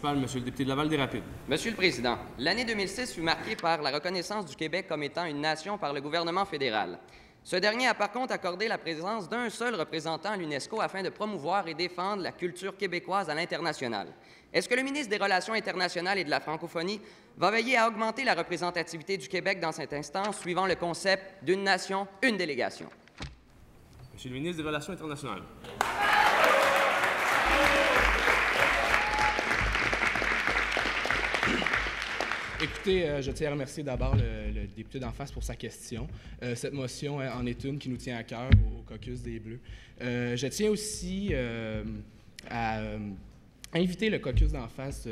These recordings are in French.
Monsieur le député de Laval-des-Rapides. Monsieur le Président, l'année 2006 fut marquée par la reconnaissance du Québec comme étant une nation par le gouvernement fédéral. Ce dernier a par contre accordé la présence d'un seul représentant à l'UNESCO afin de promouvoir et défendre la culture québécoise à l'international. Est-ce que le ministre des Relations internationales et de la francophonie va veiller à augmenter la représentativité du Québec dans cette instance, suivant le concept d'une nation, une délégation? Monsieur le ministre des Relations internationales. Écoutez, je tiens à remercier d'abord le député d'en face pour sa question. Cette motion en est une qui nous tient à cœur au caucus des Bleus. Je tiens aussi à inviter le caucus d'en face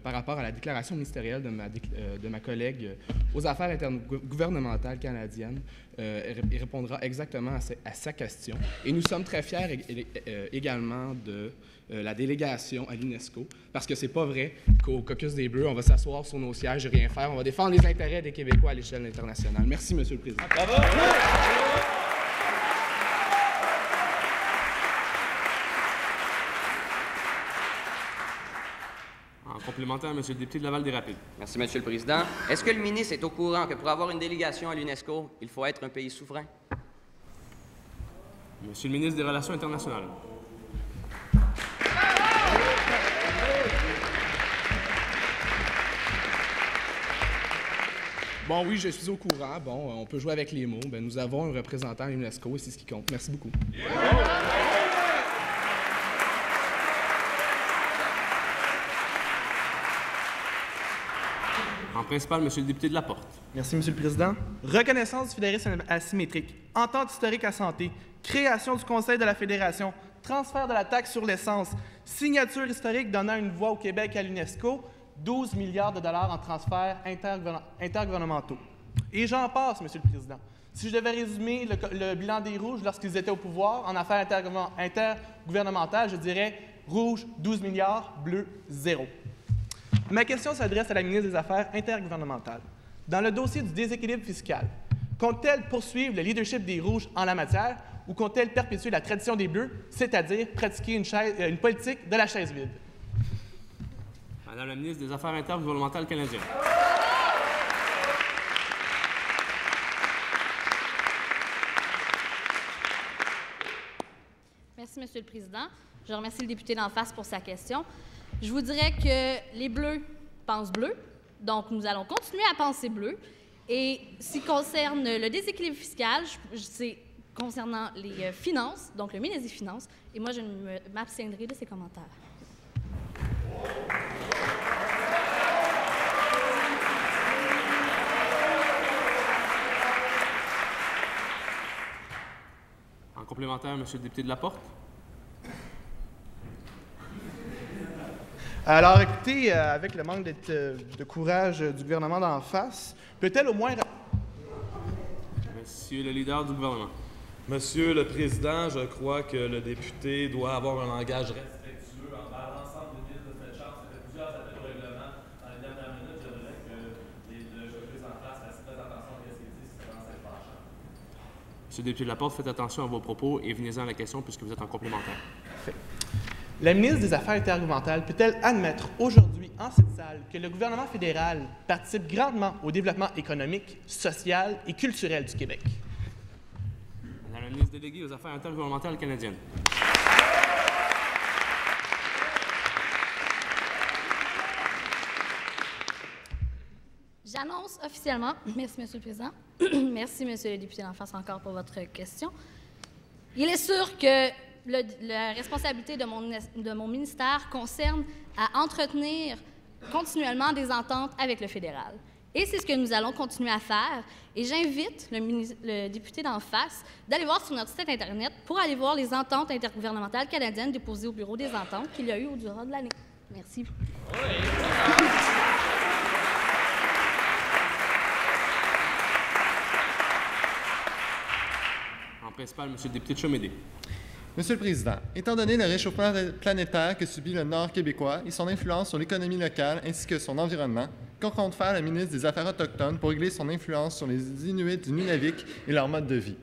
par rapport à la déclaration ministérielle de ma collègue aux affaires intergouvernementales canadiennes. Il répondra exactement à sa question. Et nous sommes très fiers également de la délégation à l'UNESCO, parce que c'est pas vrai qu'au caucus des Bleus, on va s'asseoir sur nos sièges et rien faire. On va défendre les intérêts des Québécois à l'échelle internationale. Merci, Monsieur le Président. Bravo! En complémentaire, Monsieur le député de Laval-des-Rapides. Merci, Monsieur le Président. Est-ce que le ministre est au courant que pour avoir une délégation à l'UNESCO, il faut être un pays souverain? Monsieur le ministre des Relations internationales. Bon, oui, je suis au courant. Bon, on peut jouer avec les mots. Bien, nous avons un représentant à l'UNESCO et c'est ce qui compte. Merci beaucoup. En principal, Monsieur le député de Laporte. Merci, Monsieur le Président. Reconnaissance du fédéralisme asymétrique, entente historique à santé, création du Conseil de la Fédération, transfert de la taxe sur l'essence, signature historique donnant une voix au Québec à l'UNESCO, 12 milliards de dollars en transferts intergouvernementaux. Et j'en passe, Monsieur le Président. Si je devais résumer le bilan des Rouges lorsqu'ils étaient au pouvoir en affaires intergouvernementales, je dirais rouge, 12 milliards, bleu, 0. Ma question s'adresse à la ministre des Affaires intergouvernementales. Dans le dossier du déséquilibre fiscal, compte-t-elle poursuivre le leadership des Rouges en la matière ou compte-t-elle perpétuer la tradition des Bleus, c'est-à-dire pratiquer une politique de la chaise vide? Madame la ministre des Affaires intergouvernementales canadiennes. Merci, Monsieur le Président. Je remercie le député d'en face pour sa question. Je vous dirais que les Bleus pensent bleu, donc nous allons continuer à penser bleu. Et ce qui concerne le déséquilibre fiscal, c'est concernant les finances, donc le ministre des Finances, et moi je m'abstiendrai de ces commentaires. En complémentaire, Monsieur le député de Laporte. Alors, écoutez, avec le manque de courage du gouvernement d'en face, peut-elle au moins... Monsieur le leader du gouvernement. Monsieur le Président, je crois que le député doit avoir un langage respectueux envers l'ensemble des ministres de cette Chambre. Ça fait plusieurs appels au règlement. Dans les dernières minutes, j'aimerais que le caucus en face fasse très attention à ce qu'il dit, si c'est vraiment cette fâchant. Monsieur le député de Laporte, faites attention à vos propos et venez-en à la question puisque vous êtes en complémentaire. Parfait. La ministre des Affaires intergouvernementales peut-elle admettre aujourd'hui en cette salle que le gouvernement fédéral participe grandement au développement économique, social et culturel du Québec? Madame la ministre déléguée aux Affaires intergouvernementales canadiennes. J'annonce officiellement, merci Monsieur le Président, merci Monsieur le député d'en face encore pour votre question. Il est sûr que la responsabilité de mon ministère concerne à entretenir continuellement des ententes avec le fédéral. Et c'est ce que nous allons continuer à faire. Et j'invite le député d'en face d'aller voir sur notre site Internet pour aller voir les ententes intergouvernementales canadiennes déposées au Bureau des ententes qu'il y a eu au durant de l'année. Merci. En principal, Monsieur le député de Chomédé. Monsieur le Président, étant donné le réchauffement planétaire que subit le Nord québécois et son influence sur l'économie locale ainsi que son environnement, que compte faire le ministre des Affaires autochtones pour régler son influence sur les Inuits du Nunavik et leur mode de vie?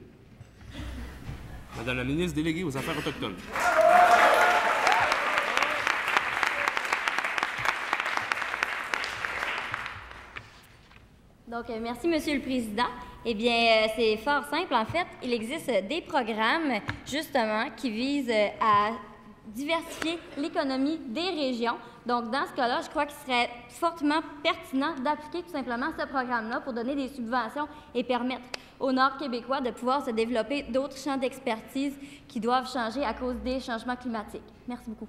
Madame la ministre déléguée aux Affaires autochtones. Donc, merci, Monsieur le Président. Eh bien, c'est fort simple. En fait, il existe des programmes, justement, qui visent à diversifier l'économie des régions. Donc, dans ce cas-là, je crois qu'il serait fortement pertinent d'appliquer tout simplement ce programme-là pour donner des subventions et permettre au Nord québécois de pouvoir se développer d'autres champs d'expertise qui doivent changer à cause des changements climatiques. Merci beaucoup.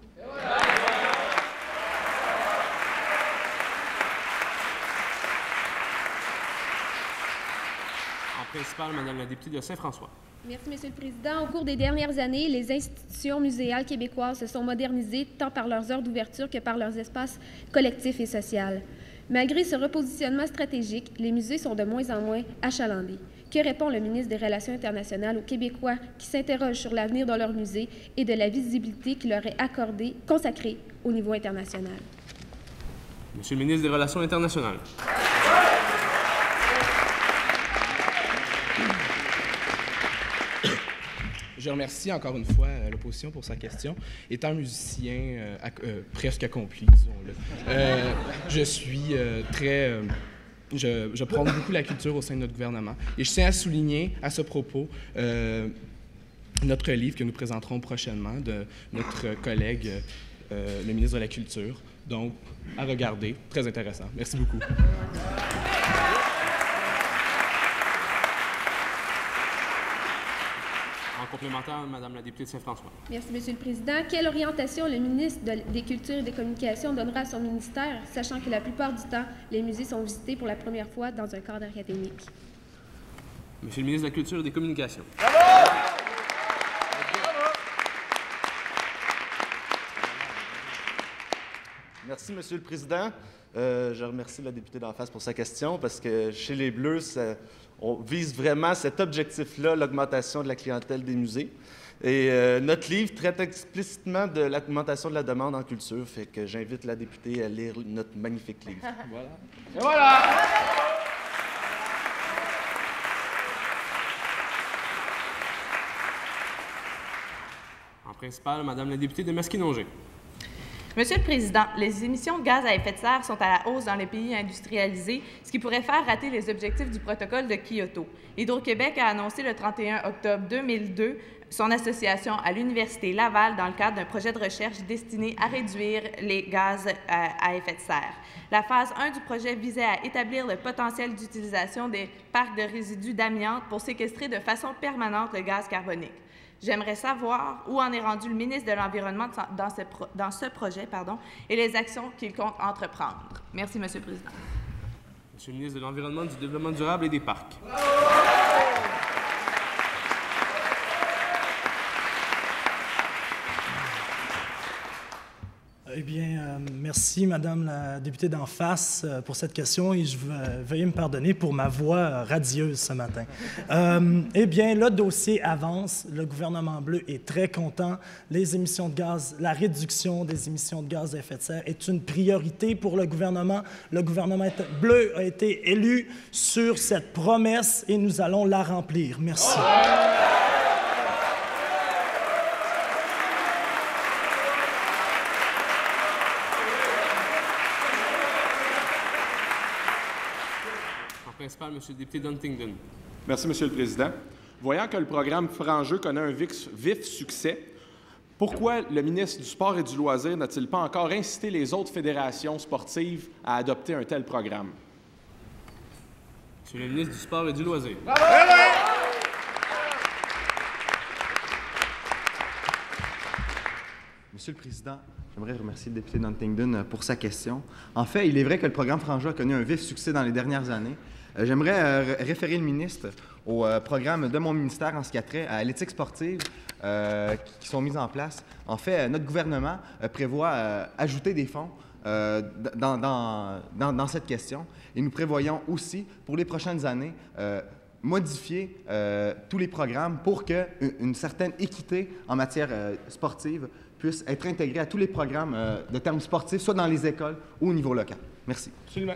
En principal, Madame la députée de Saint-François. Merci, Monsieur le Président. Au cours des dernières années, les institutions muséales québécoises se sont modernisées tant par leurs heures d'ouverture que par leurs espaces collectifs et sociaux. Malgré ce repositionnement stratégique, les musées sont de moins en moins achalandés. Que répond le ministre des Relations internationales aux Québécois qui s'interrogent sur l'avenir de leur musée et de la visibilité qui leur est consacrée au niveau international? Monsieur le ministre des Relations internationales. Je remercie encore une fois l'opposition pour sa question. Étant musicien presque accompli, disons-le, je suis je prône beaucoup la culture au sein de notre gouvernement. Et je tiens à souligner à ce propos notre livre que nous présenterons prochainement de notre collègue, le ministre de la Culture. Donc, à regarder, très intéressant. Merci beaucoup. En complémentaire, Madame la députée de Saint-François. Merci, Monsieur le Président. Quelle orientation le ministre des Cultures et des Communications donnera à son ministère, sachant que la plupart du temps, les musées sont visités pour la première fois dans un cadre académique? Monsieur le ministre de la Culture et des Communications. Merci, Monsieur le Président. Je remercie la députée d'en face pour sa question parce que chez les Bleus, on vise vraiment cet objectif-là, l'augmentation de la clientèle des musées. Et notre livre traite explicitement de l'augmentation de la demande en culture, fait que j'invite la députée à lire notre magnifique livre. Voilà. Et voilà! En principal, Madame la députée de Masquinongé. Monsieur le Président, les émissions de gaz à effet de serre sont à la hausse dans les pays industrialisés, ce qui pourrait faire rater les objectifs du protocole de Kyoto. Hydro-Québec a annoncé le 31 octobre 2002 son association à l'Université Laval dans le cadre d'un projet de recherche destiné à réduire les gaz à effet de serre. La phase 1 du projet visait à établir le potentiel d'utilisation des parcs de résidus d'amiante pour séquestrer de façon permanente le gaz carbonique. J'aimerais savoir où en est rendu le ministre de l'Environnement dans ce projet et les actions qu'il compte entreprendre. Merci, Monsieur le Président. Monsieur le ministre de l'Environnement, du Développement durable et des Parcs. Eh bien, merci, Madame la députée d'en face, pour cette question et veuillez me pardonner pour ma voix radieuse ce matin. Eh bien, le dossier avance. Le gouvernement bleu est très content. Les émissions de gaz, la réduction des émissions de gaz à effet de serre est une priorité pour le gouvernement. Le gouvernement bleu a été élu sur cette promesse et nous allons la remplir. Merci. Principal, Monsieur le député d'Huntingdon. Merci, Monsieur le Président. Voyant que le programme Franc-Jeu connaît un vif succès, pourquoi le ministre du Sport et du Loisir n'a-t-il pas encore incité les autres fédérations sportives à adopter un tel programme? Monsieur le ministre du Sport et du Loisir. Monsieur le Président, j'aimerais remercier le député d'Huntingdon pour sa question. En fait, il est vrai que le programme Franc-Jeu a connu un vif succès dans les dernières années. J'aimerais référer le ministre au programme de mon ministère en ce qui a trait à l'éthique sportive qui sont mises en place. En fait, notre gouvernement prévoit ajouter des fonds dans cette question. Et nous prévoyons aussi, pour les prochaines années, modifier tous les programmes pour qu'une certaine équité en matière sportive puisse être intégrée à tous les programmes de termes sportifs, soit dans les écoles ou au niveau local. Merci. Absolument.